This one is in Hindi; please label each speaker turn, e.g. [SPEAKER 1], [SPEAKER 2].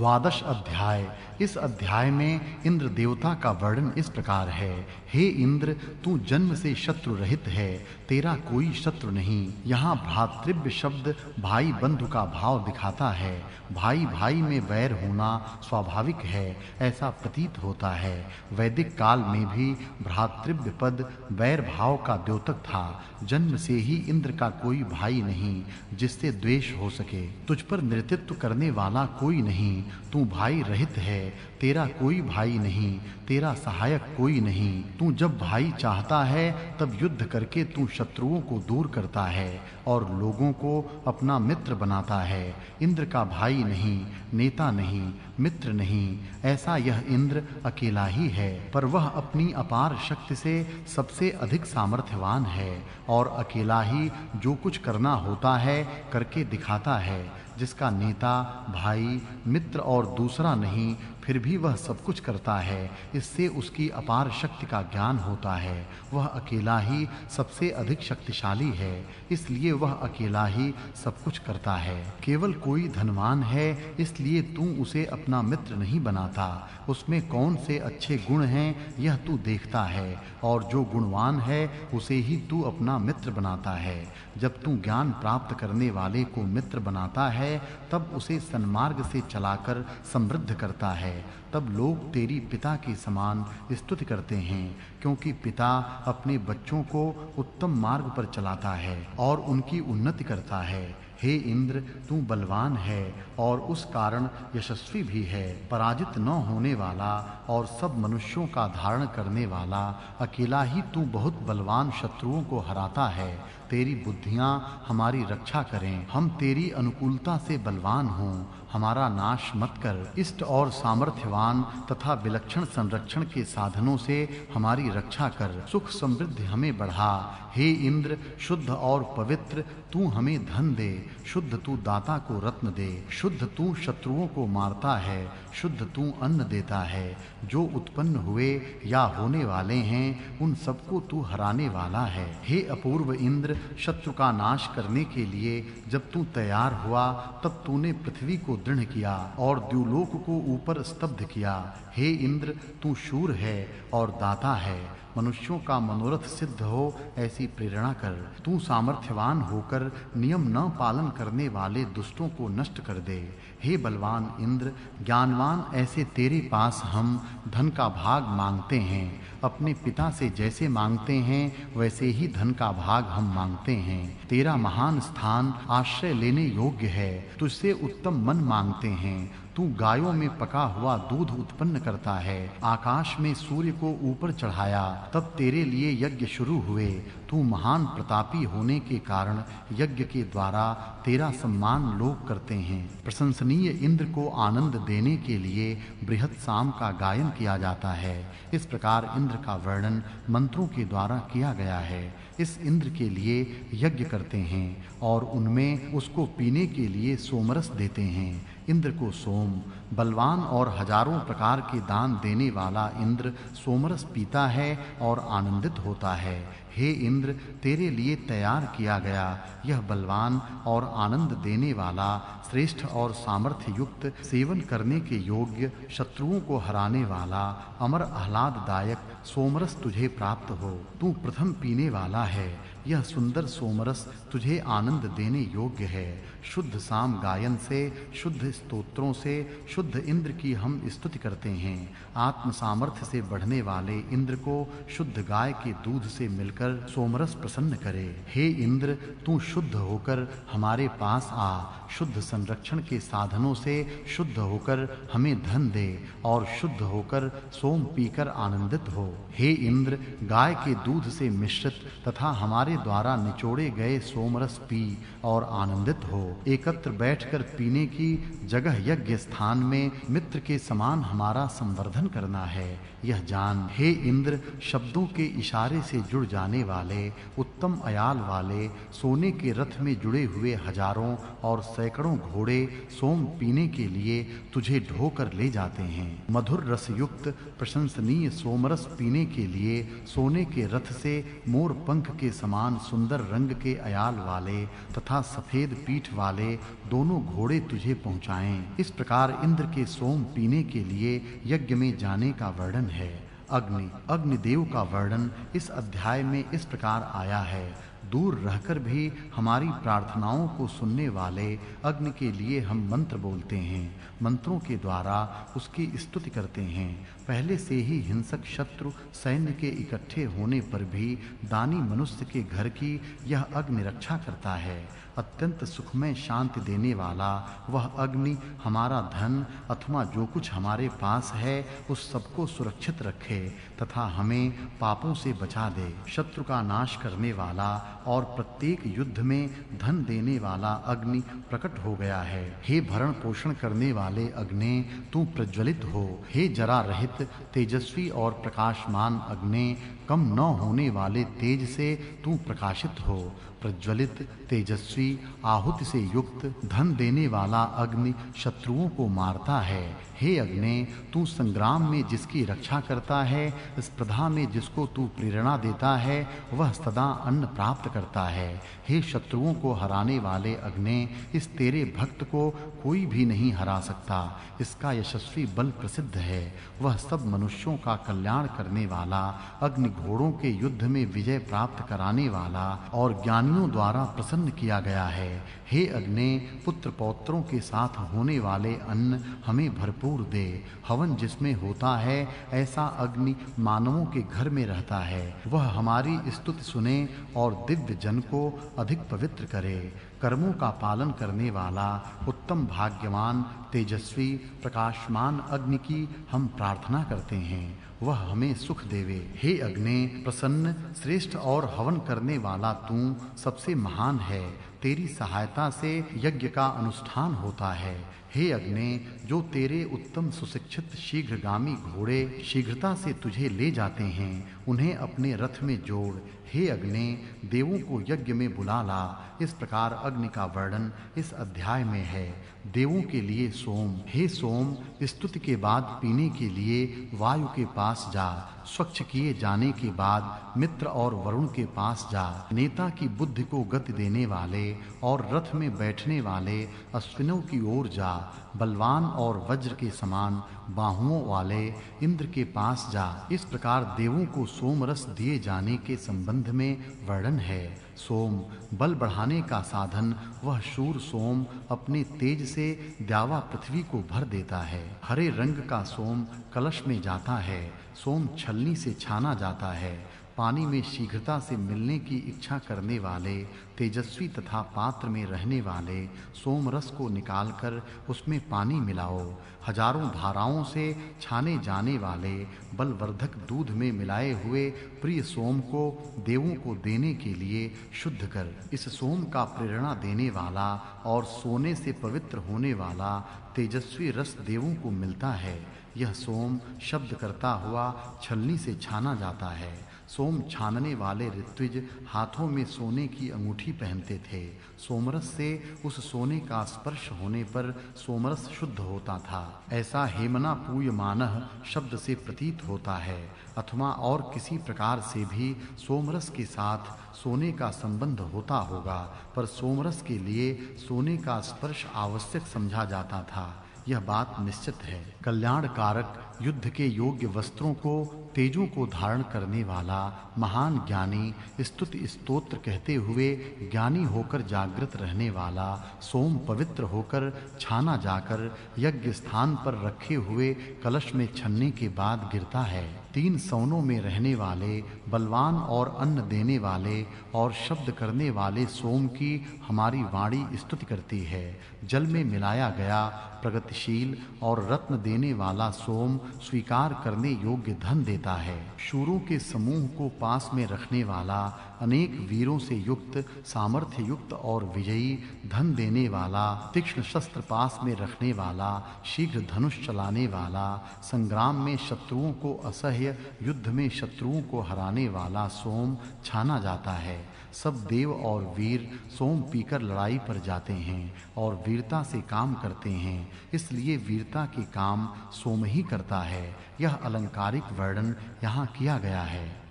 [SPEAKER 1] द्वादश अध्याय। इस अध्याय में इंद्र देवता का वर्णन इस प्रकार है। हे इंद्र, तू जन्म से शत्रु रहित है, तेरा कोई शत्रु नहीं। यहाँ भ्रातृव्य शब्द भाई बंधु का भाव दिखाता है। भाई भाई में वैर होना स्वाभाविक है, ऐसा प्रतीत होता है। वैदिक काल में भी भ्रातृव्य पद वैर भाव का द्योतक था। जन्म से ही इंद्र का कोई भाई नहीं जिससे द्वेष हो सके। तुझ पर नेतृत्व करने वाला कोई नहीं, तू भाई रहित है, तेरा कोई भाई नहीं, तेरा सहायक कोई नहीं। तू जब भाई चाहता है तब युद्ध करके तू शत्रुओं को दूर करता है और लोगों को अपना मित्र बनाता है। इंद्र का भाई नहीं, नेता नहीं, मित्र नहीं, ऐसा यह इंद्र अकेला ही है। पर वह अपनी अपार शक्ति से सबसे अधिक सामर्थ्यवान है और अकेला ही जो कुछ करना होता है करके दिखाता है। जिसका नेता, भाई, मित्र और दूसरा नहीं, फिर भी वह सब कुछ करता है, इससे उसकी अपार शक्ति का ज्ञान होता है। वह अकेला ही सबसे अधिक शक्तिशाली है, इसलिए वह अकेला ही सब कुछ करता है। केवल कोई धनवान है इसलिए तू उसे अपना मित्र नहीं बनाता। उसमें कौन से अच्छे गुण हैं यह तू देखता है और जो गुणवान है उसे ही तू अपना मित्र बनाता है। जब तू ज्ञान प्राप्त करने वाले को मित्र बनाता है तब उसे सन्मार्ग से चलाकर समृद्ध करता है। तब लोग तेरी पिता के समान स्तुति करते हैं, क्योंकि पिता अपने बच्चों को उत्तम मार्ग पर चलाता है और उनकी उन्नति करता है। हे इंद्र, तू बलवान है और उस कारण यशस्वी भी है। पराजित न होने वाला और सब मनुष्यों का धारण करने वाला, अकेला ही तू बहुत बलवान शत्रुओं को हराता है। तेरी बुद्धियां हमारी रक्षा करें, हम तेरी अनुकूलता से बलवान हों, हमारा नाश मत कर। इष्ट और सामर्थ्यवान तथा विलक्षण संरक्षण के साधनों से हमारी रक्षा कर। सुख समृद्धि हमें बढ़ा। हे इंद्र, शुद्ध और पवित्र तू हमें धन दे। शुद्ध तू दाता को रत्न दे। शुद्ध तू शत्रुओं को मारता है। शुद्ध तू अन्न देता है। जो उत्पन्न हुए या होने वाले हैं उन सबको तू हराने वाला है। हे अपूर्व इंद्र, शत्रु का नाश करने के लिए जब तू तैयार हुआ तब तूने पृथ्वी को दृढ़ किया और द्युलोक को ऊपर स्तब्ध किया। हे इंद्र, तू शूर है और दाता है। मनुष्यों का मनोरथ सिद्ध हो ऐसी प्रेरणा कर। तू सामर्थ्यवान होकर नियम न पालन करने वाले दुष्टों को नष्ट कर दे। हे बलवान इंद्र, ज्ञानवान ऐसे तेरे पास हम धन का भाग मांगते हैं। अपने पिता से जैसे मांगते हैं वैसे ही धन का भाग हम मांगते हैं। तेरा महान स्थान आश्रय लेने योग्य है, तुझसे उत्तम मन मांगते हैं। तू गायों में पका हुआ दूध उत्पन्न करता है। आकाश में सूर्य को ऊपर चढ़ाया तब तेरे लिए यज्ञ शुरू हुए। तू महान प्रतापी होने के कारण यज्ञ के द्वारा तेरा सम्मान लोग करते हैं। प्रशंसनीय इंद्र को आनंद देने के लिए बृहत् साम का गायन किया जाता है। इस प्रकार इंद्र का वर्णन मंत्रों के द्वारा किया गया है। इस इंद्र के लिए यज्ञ करते हैं और उनमें उसको पीने के लिए सोमरस देते हैं। इंद्र को सोम, बलवान और हजारों प्रकार के दान देने वाला इंद्र सोमरस पीता है और आनंदित होता है। हे इंद्र, तेरे लिए तैयार किया गया यह बलवान और आनंद देने वाला, श्रेष्ठ और सामर्थ्य युक्त, सेवन करने के योग्य, शत्रुओं को हराने वाला, अमर आह्लाददायक सोमरस तुझे प्राप्त हो। तू प्रथम पीने वाला है। यह सुंदर सोमरस तुझे आनंद देने योग्य है। शुद्ध साम गायन से, शुद्ध स्तोत्रों से शुद्ध इंद्र की हम स्तुति करते हैं। आत्म सामर्थ्य से बढ़ने वाले इंद्र को शुद्ध गाय के दूध से मिलकर सोमरस प्रसन्न करे। हे इंद्र, तू शुद्ध होकर हमारे पास आ। शुद्ध संरक्षण के साधनों से शुद्ध होकर हमें धन दे और शुद्ध होकर सोम पीकर आनंदित हो। हे इंद्र, गाय के दूध से मिश्रित तथा हमारे द्वारा निचोड़े गए सोमरस पी और आनंदित हो। एकत्र बैठकर पीने की जगह यज्ञ स्थान में मित्र के समान हमारा संवर्धन करना है, यह जान। हे इंद्र, शब्दों के इशारे से जुड़ जाने जाने वाले, उत्तम अयाल वाले सोने के रथ में जुड़े हुए हजारों और सैकड़ों घोड़े सोम पीने के लिए तुझे ढोकर ले जाते हैं। मधुर रस युक्त प्रशंसनीय सोमरस पीने के लिए सोने के रथ से मोर पंख के समान सुंदर रंग के अयाल वाले तथा सफेद पीठ वाले दोनों घोड़े तुझे पहुंचाएं। इस प्रकार इंद्र के सोम पीने के लिए यज्ञ में जाने का वर्णन है। अग्निदेव का वर्णन इस अध्याय में इस प्रकार आया है। दूर रहकर भी हमारी प्रार्थनाओं को सुनने वाले अग्नि के लिए हम मंत्र बोलते हैं, मंत्रों के द्वारा उसकी स्तुति करते हैं। पहले से ही हिंसक शत्रु सैन्य के इकट्ठे होने पर भी दानी मनुष्य के घर की यह अग्नि रक्षा करता है। अत्यंत सुखमय शांति देने वाला वह अग्नि हमारा धन अथवा जो कुछ हमारे पास है उस सबको सुरक्षित रखे तथा हमें पापों से बचा दे। शत्रु का नाश करने वाला और प्रत्येक युद्ध में धन देने वाला अग्नि प्रकट हो गया है। हे भरण पोषण करने वाले अग्नि, तू प्रज्वलित हो। हे जरा रहित तेजस्वी और प्रकाशमान अग्नि, कम न होने वाले तेज से तू प्रकाशित हो। प्रज्वलित तेजस्वी आहुति से युक्त धन देने वाला अग्नि शत्रुओं को मारता है। हे अग्नि, तू संग्राम में जिसकी रक्षा करता है, स्पर्धा में जिसको तू प्रेरणा देता है, वह सदा अन्न प्राप्त करता है। हे शत्रुओं को हराने वाले अग्नि, इस तेरे भक्त को कोई भी नहीं हरा सकता। इसका यशस्वी बल प्रसिद्ध है। वह सब मनुष्यों का कल्याण करने वाला, अग्नि घोड़ों के युद्ध में विजय प्राप्त कराने वाला और ज्ञानियों द्वारा प्रसन्न किया गया है। हे अग्नि, पुत्र पौत्रों के साथ होने वाले अन्न हमें भरपूर दे। हवन जिसमें होता है ऐसा अग्नि मानवों के घर में रहता है। वह हमारी स्तुति सुने और दिव्य जन को अधिक पवित्र करे। कर्मों का पालन करने वाला उत्तम भाग्यवान तेजस्वी प्रकाशमान अग्नि की हम प्रार्थना करते हैं, वह हमें सुख देवे। हे अग्नि, प्रसन्न श्रेष्ठ और हवन करने वाला तू सबसे महान है। तेरी सहायता से यज्ञ का अनुष्ठान होता है। हे अग्नि, जो तेरे उत्तम सुशिक्षित शीघ्रगामी घोड़े शीघ्रता से तुझे ले जाते हैं, उन्हें अपने रथ में जोड़। हे अग्नि, देवों को यज्ञ में बुला ला। इस प्रकार अग्नि का वर्णन इस अध्याय में है। देवों के लिए सोम। हे सोम, स्तुति के बाद पीने के लिए वायु के पास जा। स्वच्छ किए जाने के बाद मित्र और वरुण के पास जा। नेता की बुद्धि को गति देने वाले और रथ में बैठने वाले अश्विनों की ओर जा। बलवान और वज्र के समान बाहुओं वाले इंद्र के पास जा। इस प्रकार देवों को सोम रस दिए जाने के संबंध में वर्णन है। सोम बल बढ़ाने का साधन, वह शूर सोम अपने तेज से द्यावा पृथ्वी को भर देता है। हरे रंग का सोम कलश में जाता है। सोम छलनी से छाना जाता है। पानी में शीघ्रता से मिलने की इच्छा करने वाले तेजस्वी तथा पात्र में रहने वाले सोम रस को निकालकर उसमें पानी मिलाओ। हजारों धाराओं से छाने जाने वाले बलवर्धक दूध में मिलाए हुए प्रिय सोम को देवों को देने के लिए शुद्ध कर। इस सोम का प्रेरणा देने वाला और सोने से पवित्र होने वाला तेजस्वी रस देवों को मिलता है। यह सोम शब्द करता हुआ छलनी से छाना जाता है। सोम छानने वाले ऋत्विज हाथों में सोने की अंगूठी पहनते थे। सोमरस से उस सोने का स्पर्श होने पर सोमरस शुद्ध होता था। ऐसा हेमना पूयमानः शब्द से प्रतीत होता है, अथवा और किसी प्रकार से भी सोमरस के साथ सोने का संबंध होता होगा, पर सोमरस के लिए सोने का स्पर्श आवश्यक समझा जाता था। यह बात निश्चित है। कल्याण कारक युद्ध के योग्य वस्त्रों को, तेजों को धारण करने वाला महान ज्ञानी, स्तुति स्तोत्र कहते हुए ज्ञानी होकर जागृत रहने वाला सोम पवित्र होकर छाना जाकर यज्ञ स्थान पर रखे हुए कलश में छन्ने के बाद गिरता है। 3 सवनों में रहने वाले बलवान और अन्न देने वाले और शब्द करने वाले सोम की हमारी वाणी स्तुति करती है। जल में मिलाया गया प्रगतिशील और रत्न देने वाला सोम स्वीकार करने योग्य धन देता है। शूरों के समूह को पास में रखने वाला, अनेक वीरों से युक्त, सामर्थ्य युक्त और विजयी, धन देने वाला, तीक्ष्ण शस्त्र पास में रखने वाला, शीघ्र धनुष चलाने वाला, संग्राम में शत्रुओं को असह्य असह्य युद्ध में शत्रुओं को हराने वाला सोम छाना जाता है। सब देव और वीर सोम पीकर लड़ाई पर जाते हैं और वीरता से काम करते हैं, इसलिए वीरता के काम सोम ही करता है। यह अलंकारिक वर्णन यहाँ किया गया है।